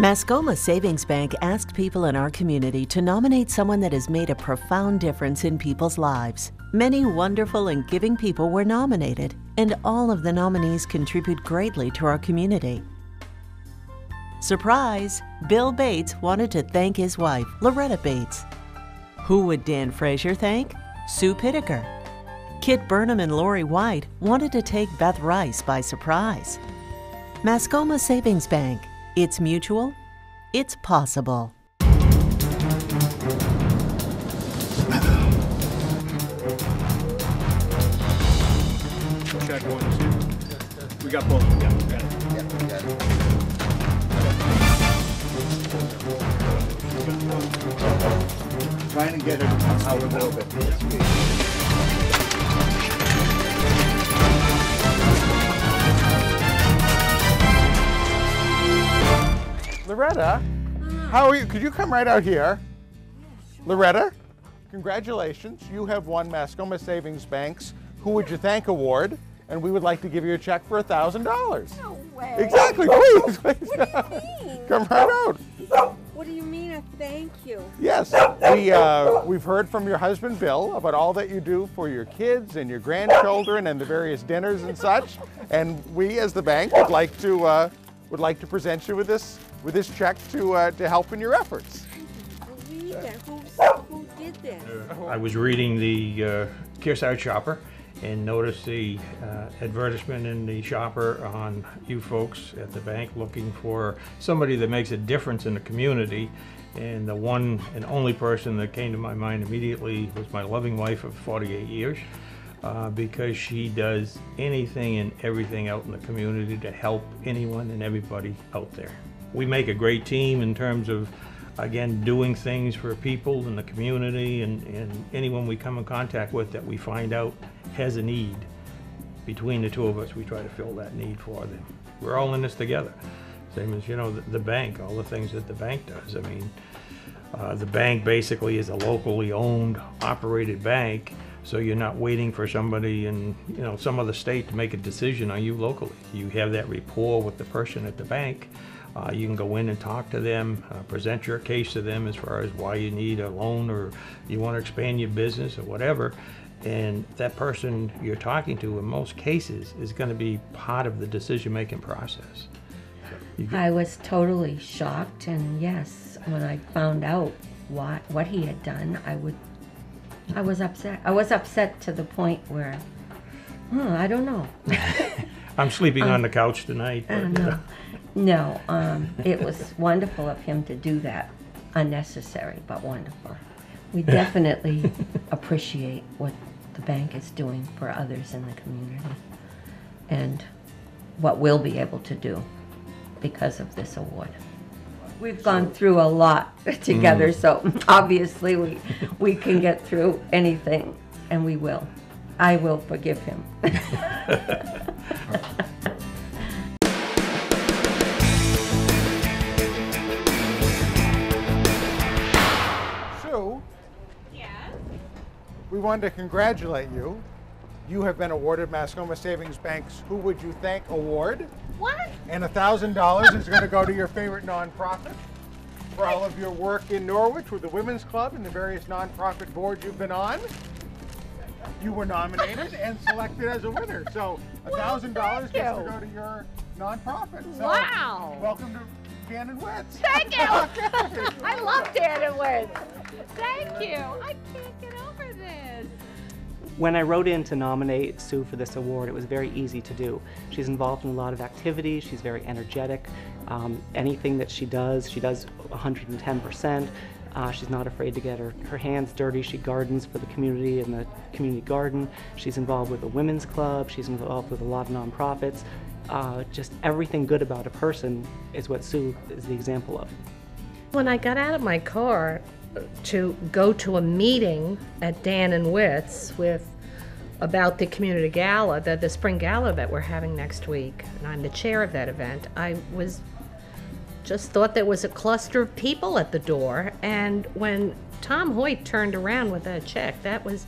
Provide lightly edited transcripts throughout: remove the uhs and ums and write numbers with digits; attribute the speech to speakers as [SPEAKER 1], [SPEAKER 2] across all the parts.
[SPEAKER 1] Mascoma Savings Bank asked people in our community to nominate someone that has made a profound difference in people's lives. Many wonderful and giving people were nominated, and all of the nominees contribute greatly to our community. Surprise! Bill Bates wanted to thank his wife, Loretta Bates. Who would Dan Frazier thank? Sue Pittaker. Kit Burnham and Lori White wanted to take Beth Rice by surprise. Mascoma Savings Bank. It's mutual. It's possible.
[SPEAKER 2] Check 1, 2. We got both. Yeah, we got it. Yeah, we got it. Trying to get it out a little bit. Loretta, how are you? Could you come right out here? Loretta, congratulations. You have won Mascoma Savings Bank's Who Would You Thank Award, and we would like to give you a check for $1,000.
[SPEAKER 3] No way.
[SPEAKER 2] Exactly, please.
[SPEAKER 3] What do you mean?
[SPEAKER 2] Come right out.
[SPEAKER 3] What do you mean a thank you?
[SPEAKER 2] Yes, we've heard from your husband, Bill, about all that you do for your kids and your grandchildren and the various dinners and such, and we, as the bank, would like to present you with this check to help in your efforts.
[SPEAKER 3] I can't believe it. Who did this?
[SPEAKER 4] I was reading the Kearsarge Shopper and noticed the advertisement in the Shopper on you folks at the bank looking for somebody that makes a difference in the community. And the one and only person that came to my mind immediately was my loving wife of 48 years. Because she does anything and everything out in the community to help anyone and everybody out there. We make a great team in terms of, again, doing things for people in the community and anyone we come in contact with that we find out has a need. Between the two of us, we try to fill that need for them. We're all in this together. Same as, you know, the bank, all the things that the bank does. I mean, the bank basically is a locally owned, operated bank. So you're not waiting for somebody in, you know, some other state to make a decision on you locally. You have that rapport with the person at the bank. You can go in and talk to them, present your case to them as far as why you need a loan or you want to expand your business or whatever. And that person you're talking to, in most cases, is going to be part of the decision-making process.
[SPEAKER 5] I was totally shocked, and yes, when I found out what he had done, I was upset. I was upset to the point where, I don't know.
[SPEAKER 4] I'm sleeping on the couch tonight.
[SPEAKER 5] No, it was wonderful of him to do that. Unnecessary, but wonderful. We definitely appreciate what the bank is doing for others in the community and what we'll be able to do because of this award. We've gone through a lot together, so obviously we can get through anything, and we will. I will forgive him.
[SPEAKER 2] Sue?
[SPEAKER 3] Yes?
[SPEAKER 2] We wanted to congratulate you. You have been awarded Mascoma Savings Bank's Who Would You Thank Award.
[SPEAKER 3] What?
[SPEAKER 2] And $1,000 is going to go to your favorite nonprofit for all of your work in Norwich with the Women's Club and the various nonprofit boards you've been on. You were nominated and selected as a winner. So $1,000 gets to go to your nonprofit. So
[SPEAKER 3] wow.
[SPEAKER 2] Welcome to Dan and Wits.
[SPEAKER 3] Thank you. I love Dan and Wits. Thank you. I can't get over this.
[SPEAKER 6] When I wrote in to nominate Sue for this award, it was very easy to do. She's involved in a lot of activities, she's very energetic. Anything that she does 110%. She's not afraid to get her hands dirty. She gardens for the community in the community garden. She's involved with the Women's Club. She's involved with a lot of nonprofits. Just everything good about a person is what Sue is the example of.
[SPEAKER 7] When I got out of my car to go to a meeting at Dan and Wits about the community gala, the spring gala that we're having next week, and I'm the chair of that event, I just thought there was a cluster of people at the door, and when Tom Hoyt turned around with that check, that was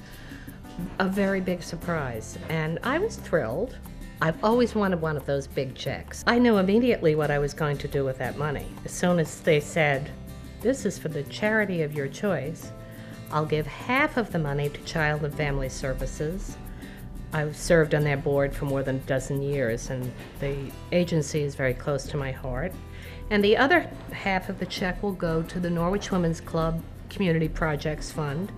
[SPEAKER 7] a very big surprise, and I was thrilled. I've always wanted one of those big checks. I knew immediately what I was going to do with that money. As soon as they said, this is for the charity of your choice, I'll give half of the money to Child and Family Services. I've served on their board for more than a dozen years, and the agency is very close to my heart. And the other half of the check will go to the Norwich Women's Club Community Projects Fund.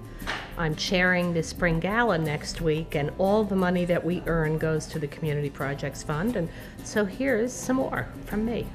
[SPEAKER 7] I'm chairing the Spring Gala next week, and all the money that we earn goes to the Community Projects Fund. And so here's some more from me.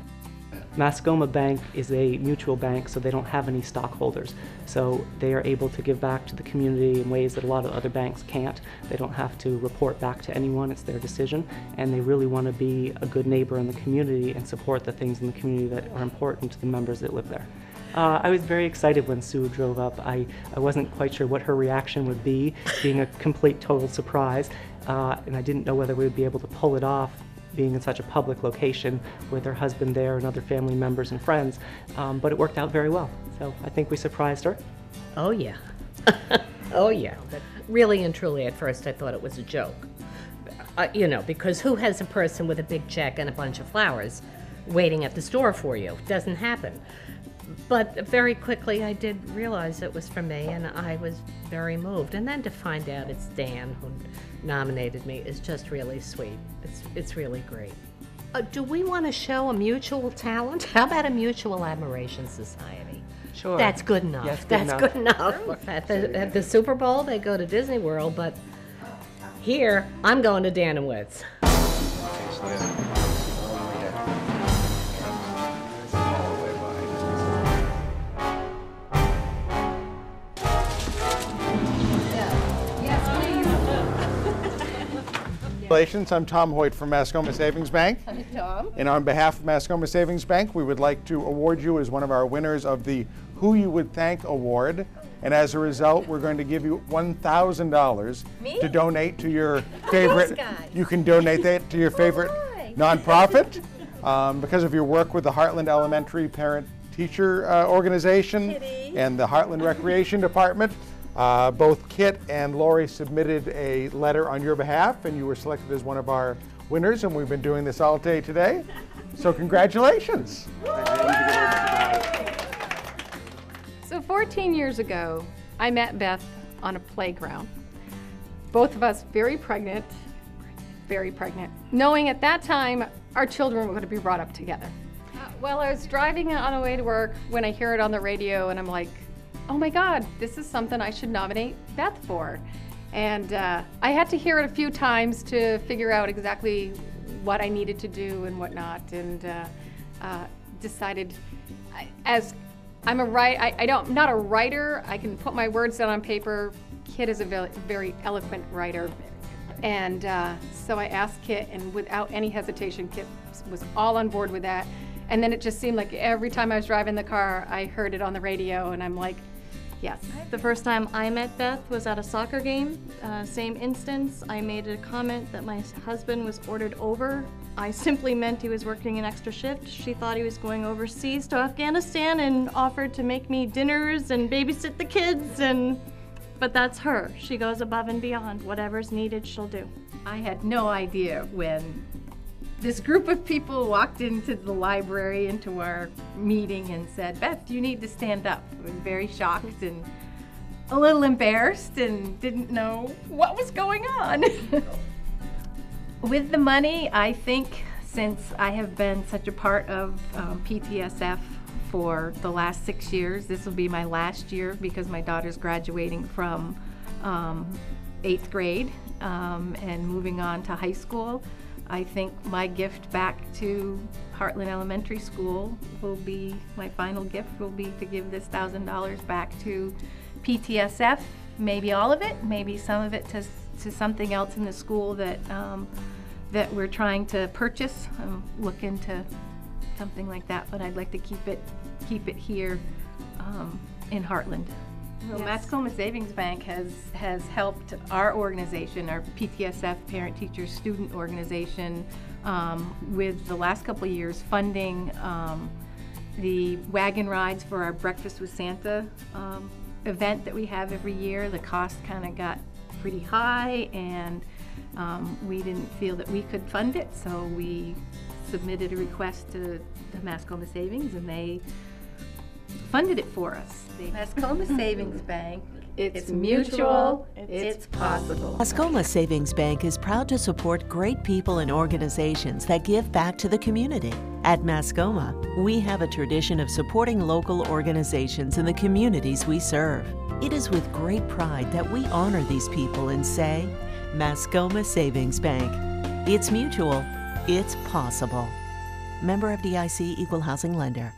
[SPEAKER 6] Mascoma Bank is a mutual bank, so they don't have any stockholders. So they are able to give back to the community in ways that a lot of other banks can't. They don't have to report back to anyone, it's their decision, and they really want to be a good neighbor in the community and support the things in the community that are important to the members that live there. I was very excited when Sue drove up. I wasn't quite sure what her reaction would be, being a complete total surprise, and I didn't know whether we would be able to pull it off being in such a public location with her husband there and other family members and friends, but it worked out very well. So I think we surprised her.
[SPEAKER 7] Oh yeah. Oh yeah. But really and truly at first I thought it was a joke. You know, because who has a person with a big check and a bunch of flowers waiting at the store for you? It doesn't happen. But very quickly I did realize it was for me, and I was very moved. And then to find out it's Dan who nominated me is just really sweet. It's really great. Do we want to show a mutual talent? How about a mutual admiration society?
[SPEAKER 6] Sure.
[SPEAKER 7] That's good enough.
[SPEAKER 6] Yes,
[SPEAKER 7] That's good enough. At the Super Bowl, they go to Disney World, but here, I'm going to Dan and Witt's.
[SPEAKER 2] Congratulations, I'm Tom Hoyt from Mascoma Savings Bank.
[SPEAKER 3] Hi, Tom.
[SPEAKER 2] And on behalf of Mascoma Savings Bank, we would like to award you as one of our winners of the Who You Would Thank Award. And as a result, we're going to give you $1,000 to donate to your favorite. You can donate that to your favorite nonprofit because of your work with the Heartland Elementary Parent Teacher Organization and the Heartland Recreation Department. Both Kit and Lori submitted a letter on your behalf, and you were selected as one of our winners, and we've been doing this all day today. So congratulations.
[SPEAKER 3] So 14 years ago, I met Beth on a playground. Both of us very pregnant, knowing at that time our children were going to be brought up together. Well, I was driving on the way to work when I hear it on the radio, and I'm like, oh my God, this is something I should nominate Beth for. And I had to hear it a few times to figure out exactly what I needed to do and whatnot, and decided, as I'm not a writer, I can put my words down on paper. Kit is a very eloquent writer. And so I asked Kit, and without any hesitation, Kit was all on board with that. And then it just seemed like every time I was driving the car, I heard it on the radio, and I'm like, yes.
[SPEAKER 8] The first time I met Beth was at a soccer game. Same instance, I made a comment that my husband was ordered over. I simply meant he was working an extra shift. She thought he was going overseas to Afghanistan and offered to make me dinners and babysit the kids, but that's her. She goes above and beyond. Whatever's needed, she'll do.
[SPEAKER 3] I had no idea when this group of people walked into the library, into our meeting, and said, Beth, you need to stand up. I was very shocked and a little embarrassed and didn't know what was going on. With the money, I think since I have been such a part of PTSF for the last 6 years, this will be my last year because my daughter's graduating from 8th grade and moving on to high school. I think my gift back to Heartland Elementary School will be, my final gift will be to give this $1,000 back to PTSF, maybe all of it, maybe some of it to something else in the school that that we're trying to purchase. Look into something like that, but I'd like to keep it here in Heartland. Well, yes. Mascoma Savings Bank has helped our organization, our PTSF Parent Teacher Student Organization, with the last couple of years funding the wagon rides for our Breakfast with Santa event that we have every year. The cost kind of got pretty high, and We didn't feel that we could fund it, so we submitted a request to the Mascoma Savings, and they funded it for us. The Mascoma Savings Bank, it's mutual, it's possible.
[SPEAKER 1] Mascoma Savings Bank is proud to support great people and organizations that give back to the community. At Mascoma, we have a tradition of supporting local organizations in the communities we serve. It is with great pride that we honor these people and say, Mascoma Savings Bank. It's mutual, it's possible. Member FDIC Equal Housing Lender.